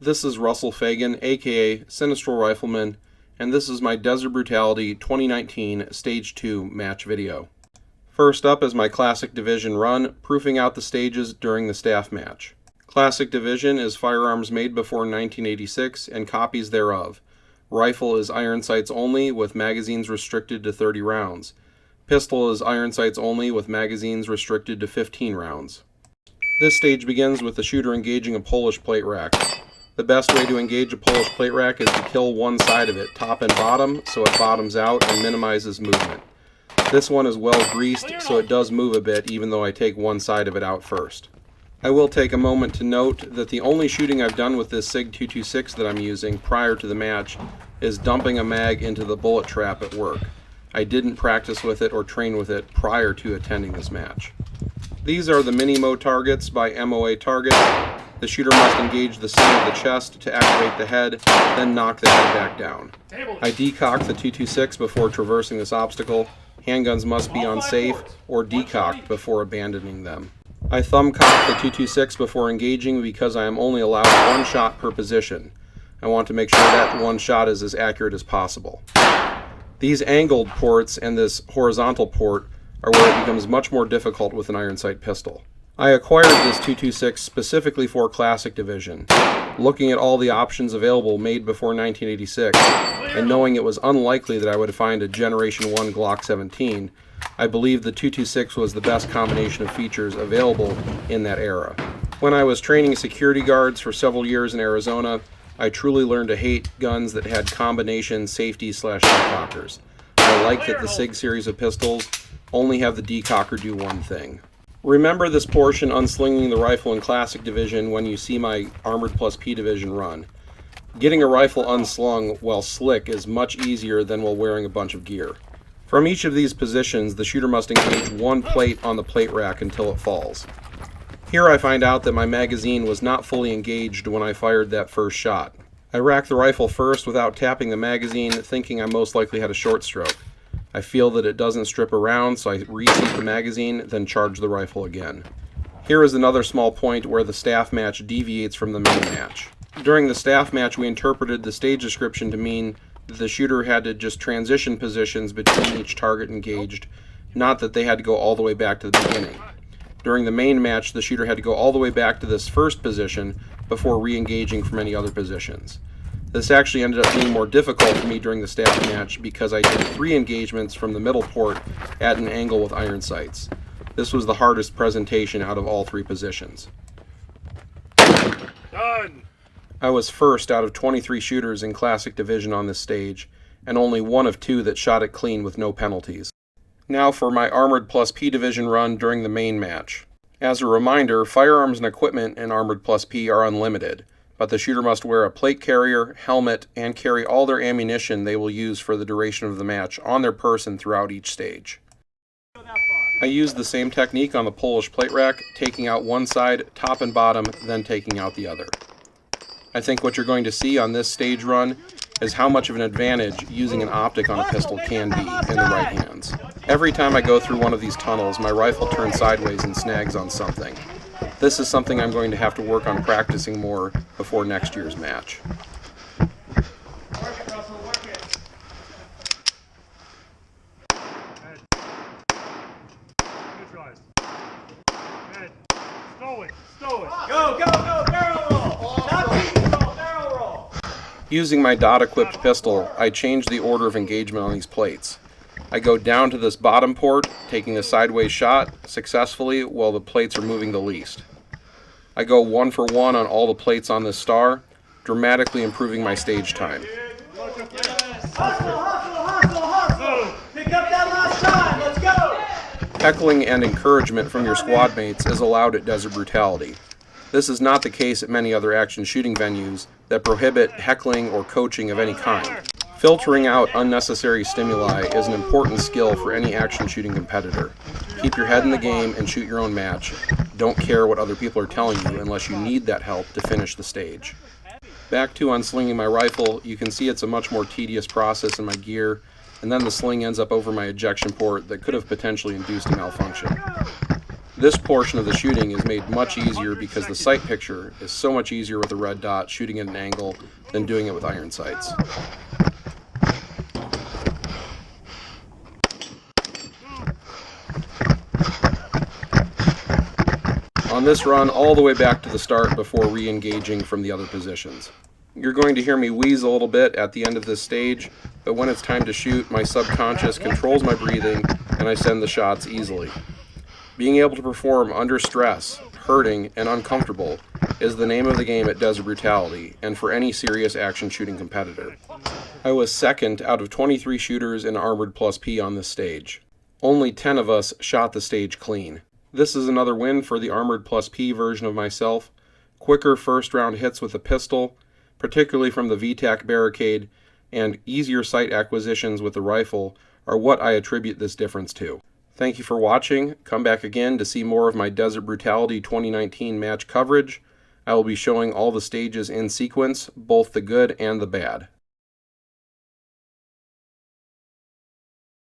This is Russell Fagan, aka Sinistral Rifleman, and this is my Desert Brutality 2019 Stage 2 match video. First up is my Classic Division run, proofing out the stages during the staff match. Classic Division is firearms made before 1986 and copies thereof. Rifle is iron sights only with magazines restricted to 30 rounds. Pistol is iron sights only with magazines restricted to 15 rounds. This stage begins with the shooter engaging a Polish plate rack. The best way to engage a Polish plate rack is to kill one side of it, top and bottom, so it bottoms out and minimizes movement. This one is well greased, so it does move a bit even though I take one side of it out first. I will take a moment to note that the only shooting I've done with this SIG 226 that I'm using prior to the match is dumping a mag into the bullet trap at work. I didn't practice with it or train with it prior to attending this match. These are the Mini-Mo targets by MOA Target. The shooter must engage the center of the chest to activate the head, then knock the head back down. I decock the 226 before traversing this obstacle. Handguns must be unsafe or decocked before abandoning them. I thumb cock the 226 before engaging because I am only allowed one shot per position. I want to make sure that one shot is as accurate as possible. These angled ports and this horizontal port are where it becomes much more difficult with an iron sight pistol. I acquired this 226 specifically for Classic Division. Looking at all the options available made before 1986, and knowing it was unlikely that I would find a Generation 1 Glock 17, I believe the 226 was the best combination of features available in that era. When I was training security guards for several years in Arizona, I truly learned to hate guns that had combination safety/decockers. I like that the SIG series of pistols only have the decocker do one thing. Remember this portion unslinging the rifle in Classic Division when you see my Armored Plus P Division run. Getting a rifle unslung while slick is much easier than while wearing a bunch of gear. From each of these positions, the shooter must engage one plate on the plate rack until it falls. Here I find out that my magazine was not fully engaged when I fired that first shot. I rack the rifle first without tapping the magazine, thinking I most likely had a short stroke. I feel that it doesn't strip around, so I reseat the magazine, then charge the rifle again. Here is another small point where the staff match deviates from the main match. During the staff match, we interpreted the stage description to mean that the shooter had to just transition positions between each target engaged, not that they had to go all the way back to the beginning. During the main match, the shooter had to go all the way back to this first position before re-engaging from any other positions. This actually ended up being more difficult for me during the staff match because I did 3 engagements from the middle port at an angle with iron sights. This was the hardest presentation out of all 3 positions. Done! I was first out of 23 shooters in Classic Division on this stage, and only one of 2 that shot it clean with no penalties. Now for my Armored Plus P Division run during the main match. As a reminder, firearms and equipment in Armored Plus P are unlimited, but the shooter must wear a plate carrier, helmet, and carry all their ammunition they will use for the duration of the match on their person throughout each stage. I used the same technique on the Polish plate rack, taking out one side, top and bottom, then taking out the other. I think what you're going to see on this stage run is how much of an advantage using an optic on a pistol can be in the right hands. Every time I go through one of these tunnels, my rifle turns sideways and snags on something. This is something I'm going to have to work on practicing more before next year's match. Work it, Russell, work it. Head. Neutralize. Head. Stow it, stow it. Go, go, go, barrel roll! Not pistol roll, barrel roll! Using my dot-equipped pistol, I change the order of engagement on these plates. I go down to this bottom port, taking a sideways shot successfully while the plates are moving the least. I go 1 for 1 on all the plates on this star, dramatically improving my stage time. Hustle, hustle, hustle, hustle! Pick up that last time, let's go! Heckling and encouragement from your squad mates is allowed at Desert Brutality. This is not the case at many other action shooting venues that prohibit heckling or coaching of any kind. Filtering out unnecessary stimuli is an important skill for any action shooting competitor. Keep your head in the game and shoot your own match. Don't care what other people are telling you unless you need that help to finish the stage. Back to unslinging my rifle, you can see it's a much more tedious process in my gear, and then the sling ends up over my ejection port that could have potentially induced a malfunction. This portion of the shooting is made much easier because the sight picture is so much easier with a red dot shooting at an angle than doing it with iron sights. On this run, all the way back to the start before re-engaging from the other positions. You're going to hear me wheeze a little bit at the end of this stage, but when it's time to shoot, my subconscious controls my breathing and I send the shots easily. Being able to perform under stress, hurting, and uncomfortable is the name of the game at Desert Brutality, and for any serious action shooting competitor. I was second out of 23 shooters in Armored Plus P on this stage. Only 10 of us shot the stage clean. This is another win for the Armored Plus P version of myself. Quicker first round hits with a pistol, particularly from the VTAC barricade, and easier sight acquisitions with the rifle are what I attribute this difference to. Thank you for watching. Come back again to see more of my Desert Brutality 2019 match coverage. I will be showing all the stages in sequence, both the good and the bad.